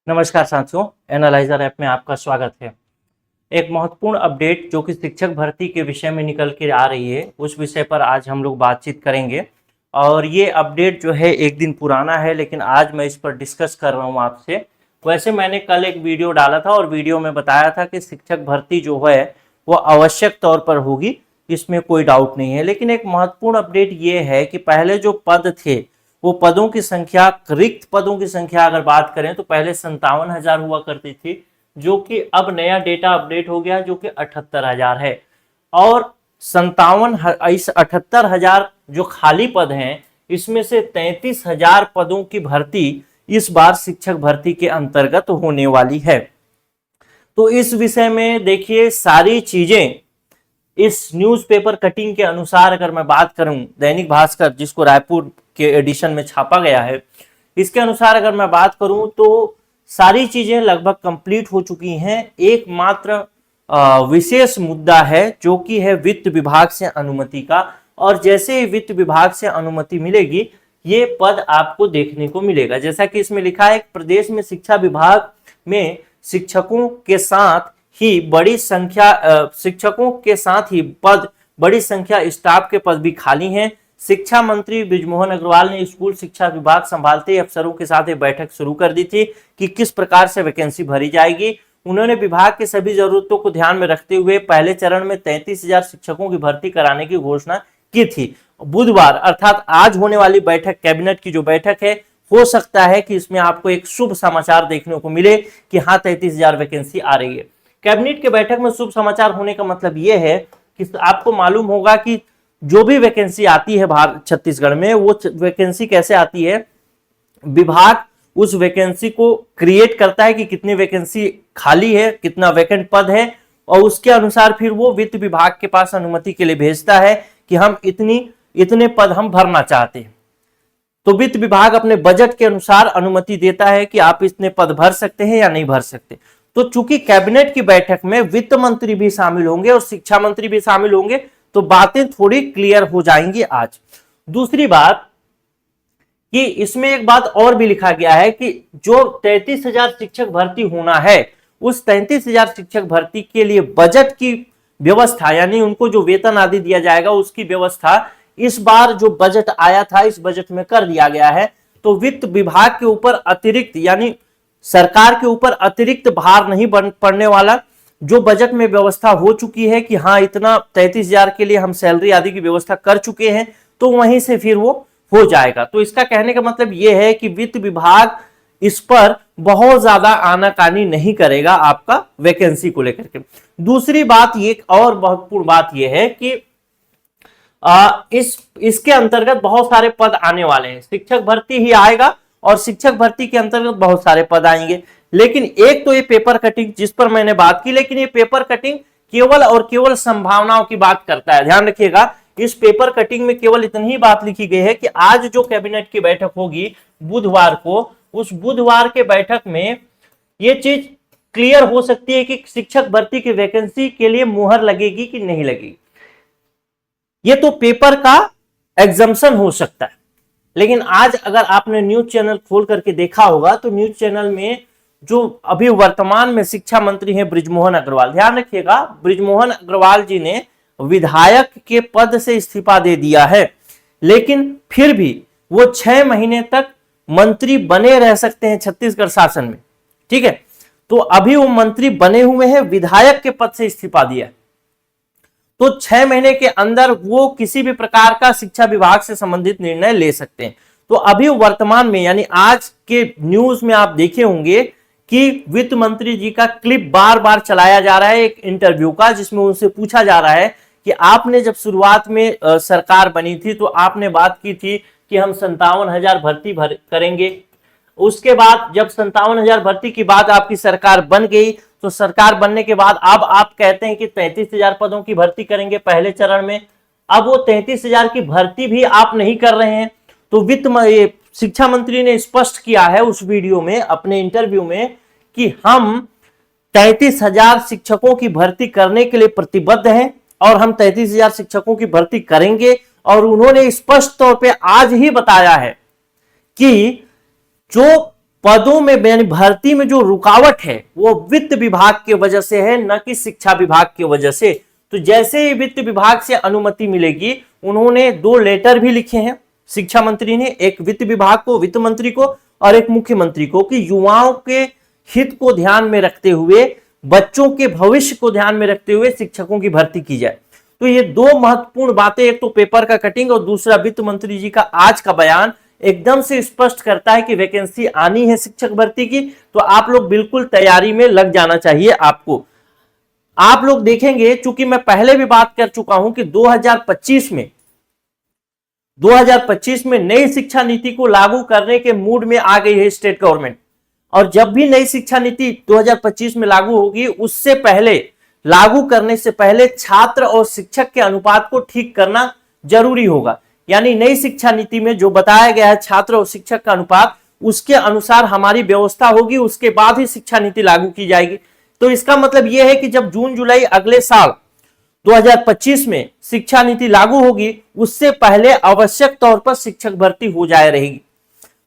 नमस्कार साथियों, analyser app में आपका स्वागत है। एक महत्वपूर्ण अपडेट जो कि शिक्षक भर्ती के विषय में निकल के आ रही है, उस विषय पर आज हम लोग बातचीत करेंगे। और ये अपडेट जो है एक दिन पुराना है, लेकिन आज मैं इस पर डिस्कस कर रहा हूँ आपसे। वैसे मैंने कल एक वीडियो डाला था और वीडियो में बताया था कि शिक्षक भर्ती जो है वो आवश्यक तौर पर होगी, इसमें कोई डाउट नहीं है। लेकिन एक महत्वपूर्ण अपडेट ये है कि पहले जो पद थे वो पदों की संख्या, रिक्त पदों की संख्या अगर बात करें तो पहले 57,000 हुआ करती थी, जो कि अब नया डेटा अपडेट हो गया जो कि 78,000 है। और 78,000 जो खाली पद हैं, इसमें से 33,000 पदों की भर्ती इस बार शिक्षक भर्ती के अंतर्गत होने वाली है। तो इस विषय में देखिए, सारी चीजें इस न्यूज़पेपर कटिंग के अनुसार अगर मैं बात करूं, दैनिक भास्कर जिसको रायपुर के एडिशन में छापा गया है, इसके अनुसार अगर मैं बात करूं तो सारी चीजें लगभग कंप्लीट हो चुकी हैं। एकमात्र विशेष मुद्दा है जो कि है वित्त विभाग से अनुमति का। और जैसे ही वित्त विभाग से अनुमति मिलेगी, ये पद आपको देखने को मिलेगा। जैसा कि इसमें लिखा है, प्रदेश में शिक्षा विभाग में शिक्षकों के साथ ही बड़ी संख्या स्टाफ के पद भी खाली हैं। शिक्षा मंत्री बृजमोहन अग्रवाल ने स्कूल शिक्षा विभाग संभालते ही अफसरों के साथ एक बैठक शुरू कर दी थी कि किस प्रकार से वैकेंसी भरी जाएगी। उन्होंने विभाग की सभी जरूरतों को ध्यान में रखते हुए पहले चरण में 33,000 शिक्षकों की भर्ती कराने की घोषणा की थी। बुधवार अर्थात आज होने वाली बैठक, कैबिनेट की जो बैठक है, हो सकता है कि इसमें आपको एक शुभ समाचार देखने को मिले कि हाँ, 33,000 वैकेंसी आ रही है। कैबिनेट के बैठक में शुभ समाचार होने का मतलब यह है कि आपको मालूम होगा कि जो भी वैकेंसी आती है छत्तीसगढ़ में, वो वैकेंसी कैसे आती है। विभाग उस वैकेंसी को क्रिएट करता है कि कितनी वैकेंसी खाली है, कितना वैकेंट पद है, और उसके अनुसार फिर वो वित्त विभाग के पास अनुमति के लिए भेजता है कि हम इतने पद हम भरना चाहते हैं। तो वित्त विभाग अपने बजट के अनुसार अनुमति देता है कि आप इतने पद भर सकते हैं या नहीं भर सकते। तो चूंकि कैबिनेट की बैठक में वित्त मंत्री भी शामिल होंगे और शिक्षा मंत्री भी शामिल होंगे, तो बातें थोड़ी क्लियर हो जाएंगी आज। दूसरी बात कि इसमें एक बात और भी लिखा गया है कि जो 33,000 शिक्षक भर्ती होना है, उस 33,000 शिक्षक भर्ती के लिए बजट की व्यवस्था, यानी उनको जो वेतन आदि दिया जाएगा उसकी व्यवस्था इस बार जो बजट आया था, इस बजट में कर दिया गया है। तो वित्त विभाग के ऊपर अतिरिक्त, यानी सरकार के ऊपर अतिरिक्त भार नहीं पड़ने वाला। जो बजट में व्यवस्था हो चुकी है कि हाँ, इतना 33,000 के लिए हम सैलरी आदि की व्यवस्था कर चुके हैं, तो वहीं से फिर वो हो जाएगा। तो इसका कहने का मतलब यह है कि वित्त विभाग इस पर बहुत ज्यादा आनाकानी नहीं करेगा आपका वैकेंसी को लेकर के। दूसरी बात, ये और महत्वपूर्ण बात यह है कि इसके अंतर्गत बहुत सारे पद आने वाले हैं। शिक्षक भर्ती ही आएगा और शिक्षक भर्ती के अंतर्गत बहुत सारे पद आएंगे। लेकिन एक तो ये पेपर कटिंग जिस पर मैंने बात की, लेकिन ये पेपर कटिंग केवल और केवल संभावनाओं की बात करता है। ध्यान रखिएगा, इस पेपर कटिंग में केवल इतनी ही बात लिखी गई है कि आज जो कैबिनेट की बैठक होगी बुधवार को, उस बुधवार के बैठक में ये चीज क्लियर हो सकती है कि शिक्षक भर्ती की वैकेंसी के लिए मुहर लगेगी कि नहीं लगेगी। ये तो पेपर का एग्जम्पशन हो सकता है। लेकिन आज अगर आपने न्यूज चैनल खोल करके देखा होगा, तो न्यूज चैनल में जो अभी वर्तमान में शिक्षा मंत्री हैं बृजमोहन अग्रवाल, ध्यान रखिएगा, बृजमोहन अग्रवाल जी ने विधायक के पद से इस्तीफा दे दिया है, लेकिन फिर भी वो 6 महीने तक मंत्री बने रह सकते हैं छत्तीसगढ़ शासन में। ठीक है, तो अभी वो मंत्री बने हुए हैं, विधायक के पद से इस्तीफा दिया, तो 6 महीने के अंदर वो किसी भी प्रकार का शिक्षा विभाग से संबंधित निर्णय ले सकते हैं। तो अभी वर्तमान में, यानी आज के न्यूज में आप देखे होंगे कि वित्त मंत्री जी का क्लिप बार बार चलाया जा रहा है एक इंटरव्यू का, जिसमें उनसे पूछा जा रहा है कि आपने जब शुरुआत में सरकार बनी थी तो आपने बात की थी कि हम 57,000 भर्ती करेंगे। उसके बाद जब 57,000 भर्ती की बात आपकी सरकार बन गई, तो सरकार बनने के बाद अब आप कहते हैं कि 33,000 पदों की भर्ती करेंगे पहले चरण में। अब वो 33,000 की भर्ती भी आप नहीं कर रहे हैं। तो शिक्षा मंत्री ने स्पष्ट किया है उस वीडियो में, अपने इंटरव्यू में, कि हम 33,000 शिक्षकों की भर्ती करने के लिए प्रतिबद्ध हैं और हम 33,000 शिक्षकों की भर्ती करेंगे। और उन्होंने स्पष्ट तौर पे आज ही बताया है कि जो पदों में यानी भर्ती में जो रुकावट है वो वित्त विभाग की वजह से है, न कि शिक्षा विभाग की वजह से। तो जैसे ही वित्त विभाग से अनुमति मिलेगी, उन्होंने 2 लेटर भी लिखे हैं शिक्षा मंत्री ने, एक वित्त विभाग को, वित्त मंत्री को, और एक मुख्यमंत्री को, कि युवाओं के हित को ध्यान में रखते हुए, बच्चों के भविष्य को ध्यान में रखते हुए शिक्षकों की भर्ती की जाए। तो ये 2 महत्वपूर्ण बातें, एक तो पेपर का कटिंग और दूसरा वित्त मंत्री जी का आज का बयान एकदम से स्पष्ट करता है कि वैकेंसी आनी है शिक्षक भर्ती की। तो आप लोग बिल्कुल तैयारी में लग जाना चाहिए आपको। आप लोग देखेंगे, चूंकि मैं पहले भी बात कर चुका हूं कि 2025 में नई शिक्षा नीति को लागू करने के मूड में आ गई है स्टेट गवर्नमेंट। और जब भी नई शिक्षा नीति 2025 में लागू होगी, उससे पहले, लागू करने से पहले छात्र और शिक्षक के अनुपात को ठीक करना जरूरी होगा। यानी नई शिक्षा नीति में जो बताया गया है छात्र और शिक्षक का अनुपात, उसके अनुसार हमारी व्यवस्था होगी, उसके बाद ही शिक्षा नीति लागू की जाएगी। तो इसका मतलब यह है कि जब जून जुलाई अगले साल 2025 में शिक्षा नीति लागू होगी, उससे पहले आवश्यक तौर पर शिक्षक भर्ती हो जाए रहेगी।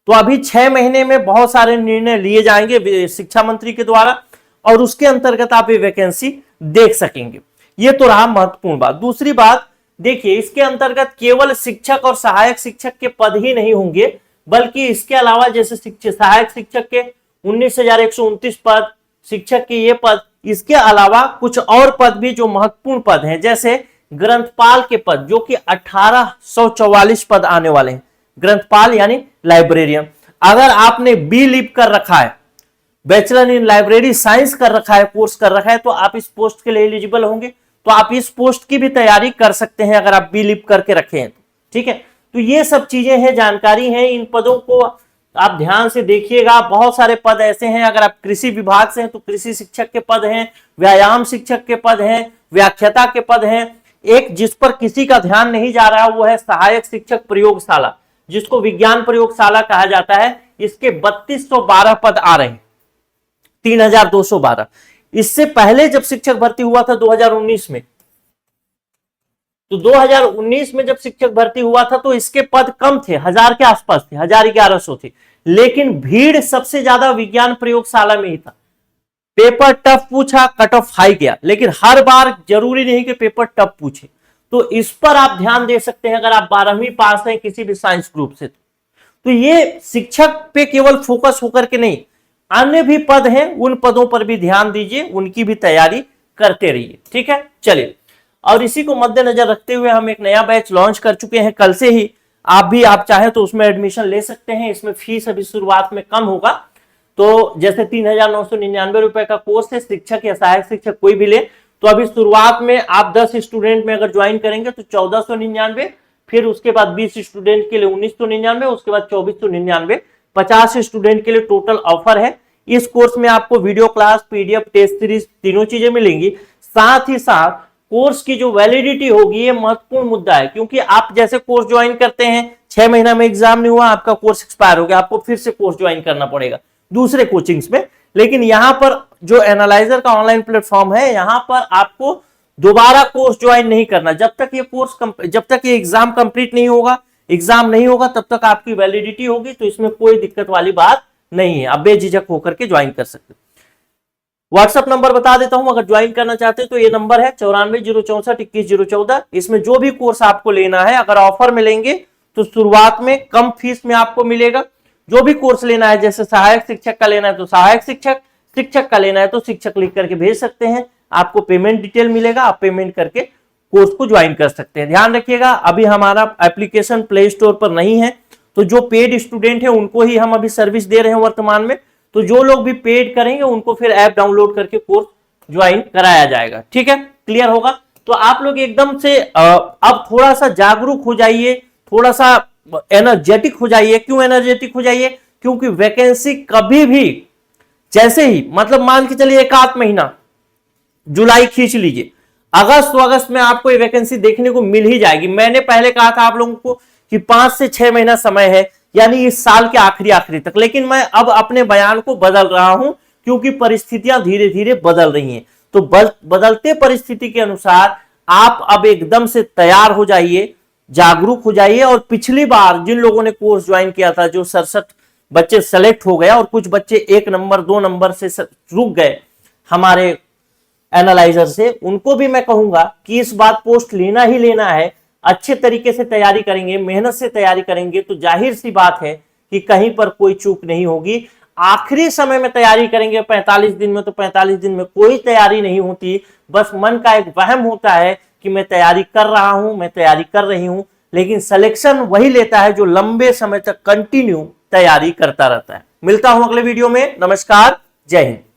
तो अभी 6 महीने में बहुत सारे निर्णय लिए जाएंगे शिक्षा मंत्री के द्वारा, और उसके अंतर्गत आप ये वैकेंसी देख सकेंगे। ये तो रहा महत्वपूर्ण बात। दूसरी बात देखिए, इसके अंतर्गत केवल शिक्षक और सहायक शिक्षक के पद ही नहीं होंगे, बल्कि इसके अलावा जैसे सहायक शिक्षक के 19,129 पद, शिक्षक के ये पद, इसके अलावा कुछ और पद भी जो महत्वपूर्ण पद हैं, जैसे ग्रंथपाल के पद, जो कि 1844 पद आने वाले हैं। ग्रंथपाल यानी लाइब्रेरियन। अगर आपने बी लिप कर रखा है, बैचलर इन लाइब्रेरी साइंस कर रखा है, कोर्स कर रखा है, तो आप इस पोस्ट के लिए एलिजिबल होंगे। तो आप इस पोस्ट की भी तैयारी कर सकते हैं अगर आप बी लिप करके रखे हैं। ठीक है, तो ये सब चीजें हैं, जानकारी है। इन पदों को आप ध्यान से देखिएगा। बहुत सारे पद ऐसे हैं, अगर आप कृषि विभाग से हैं तो कृषि शिक्षक के पद हैं, व्यायाम शिक्षक के पद हैं, व्याख्याता के पद हैं। एक जिस पर किसी का ध्यान नहीं जा रहा वो है सहायक शिक्षक प्रयोगशाला, जिसको विज्ञान प्रयोगशाला कहा जाता है। इसके 3212 पद आ रहे हैं, 3212। इससे पहले जब शिक्षक भर्ती हुआ था 2019 में, तो 2019 में जब शिक्षक भर्ती हुआ था तो इसके पद कम थे, 1000 के आसपास थे, 1100 थे। लेकिन भीड़ सबसे ज्यादा विज्ञान प्रयोगशाला में ही था। पेपर टफ पूछा, कट ऑफ हाई गया, लेकिन हर बार जरूरी नहीं कि पेपर टफ पूछे। तो इस पर आप ध्यान दे सकते हैं अगर आप 12वीं पास हैं किसी भी साइंस ग्रुप से। तो ये शिक्षक पे केवल फोकस होकर के नहीं, अन्य भी पद हैं, उन पदों पर भी ध्यान दीजिए, उनकी भी तैयारी करते रहिए। ठीक है, चलिए। और इसी को मद्देनजर रखते हुए हम एक नया बैच लॉन्च कर चुके हैं कल से ही। आप चाहें तो उसमें एडमिशन ले सकते हैं। इसमें फीस अभी शुरुआत में कम होगा, तो जैसे 3,999 रुपए का कोर्स है, शिक्षक या सहायक शिक्षक कोई भी ले, तो अभी शुरुआत में आप 10 स्टूडेंट में अगर ज्वाइन करेंगे तो 1499, फिर उसके बाद 20 स्टूडेंट के लिए 1999, उसके बाद 2499, 50 स्टूडेंट के लिए टोटल ऑफर है। इस कोर्स में आपको video class, PDF, test series तीनों चीजें मिलेंगी। साथ ही साथ कोर्स की जो वैलिडिटी होगी, ये महत्वपूर्ण मुद्दा है, क्योंकि आप जैसे कोर्स ज्वाइन करते हैं, 6 महीना में एग्जाम नहीं हुआ, आपका कोर्स एक्सपायर हो गया, आपको फिर से कोर्स ज्वाइन करना पड़ेगा दूसरे कोचिंग्स में। लेकिन यहां पर जो एनालाइजर का ऑनलाइन प्लेटफॉर्म है, यहां पर आपको दोबारा कोर्स ज्वाइन नहीं करना। जब तक ये एग्जाम कंप्लीट नहीं होगा, एग्जाम नहीं होगा, तब तक आपकी वैलिडिटी होगी। तो इसमें कोई दिक्कत वाली बात नहीं है, आप बेझिझक होकर के ज्वाइन कर सकते। व्हाट्सएप नंबर बता देता हूं, अगर ज्वाइन करना चाहते हैं तो ये नंबर है 94,064,21,014। इसमें जो भी कोर्स आपको लेना है, अगर ऑफर में लेंगे तो शुरुआत में कम फीस में आपको मिलेगा। जो भी कोर्स लेना है, जैसे सहायक शिक्षक का लेना है तो सहायक शिक्षक, शिक्षक का लेना है तो शिक्षक लिख करके भेज सकते हैं। आपको पेमेंट डिटेल मिलेगा, आप पेमेंट करके कोर्स को ज्वाइन कर सकते हैं। ध्यान रखिएगा, अभी हमारा एप्लीकेशन प्ले स्टोर पर नहीं है, तो जो पेड स्टूडेंट है उनको ही हम अभी सर्विस दे रहे हैं वर्तमान में। तो जो लोग भी पेड करेंगे उनको फिर ऐप डाउनलोड करके कोर्स ज्वाइन कराया जाएगा। ठीक है, क्लियर होगा। तो आप लोग एकदम से अब थोड़ा सा जागरूक हो जाइए, थोड़ा सा एनर्जेटिक हो जाइए। क्यों एनर्जेटिक हो जाइए? क्योंकि वैकेंसी कभी भी, जैसे ही मतलब मान के चलिए 1 महीना, जुलाई खींच लीजिए, अगस्त में आपको ये वैकेंसी देखने को मिल ही जाएगी। मैंने पहले कहा था आप लोगों को कि 5 से 6 महीना समय है, यानी इस साल के आखिरी तक। लेकिन मैं अब अपने बयान को बदल रहा हूं, क्योंकि परिस्थितियां धीरे धीरे बदल रही हैं। तो बदलते परिस्थिति के अनुसार आप अब एकदम से तैयार हो जाइए, जागरूक हो जाइए। और पिछली बार जिन लोगों ने कोर्स ज्वाइन किया था, जो 67 बच्चे सेलेक्ट हो गए और कुछ बच्चे 1 नंबर 2 नंबर से रुक गए हमारे एनालाइजर से, उनको भी मैं कहूंगा कि इस बार पोस्ट लेना ही लेना है। अच्छे तरीके से तैयारी करेंगे, मेहनत से तैयारी करेंगे तो जाहिर सी बात है कि कहीं पर कोई चूक नहीं होगी। आखिरी समय में तैयारी करेंगे 45 दिन में, तो 45 दिन में कोई तैयारी नहीं होती, बस मन का एक वहम होता है कि मैं तैयारी कर रहा हूं, मैं तैयारी कर रही हूं। लेकिन सिलेक्शन वही लेता है जो लंबे समय तक कंटिन्यू तैयारी करता रहता है। मिलता हूं अगले वीडियो में। नमस्कार, जय हिंद।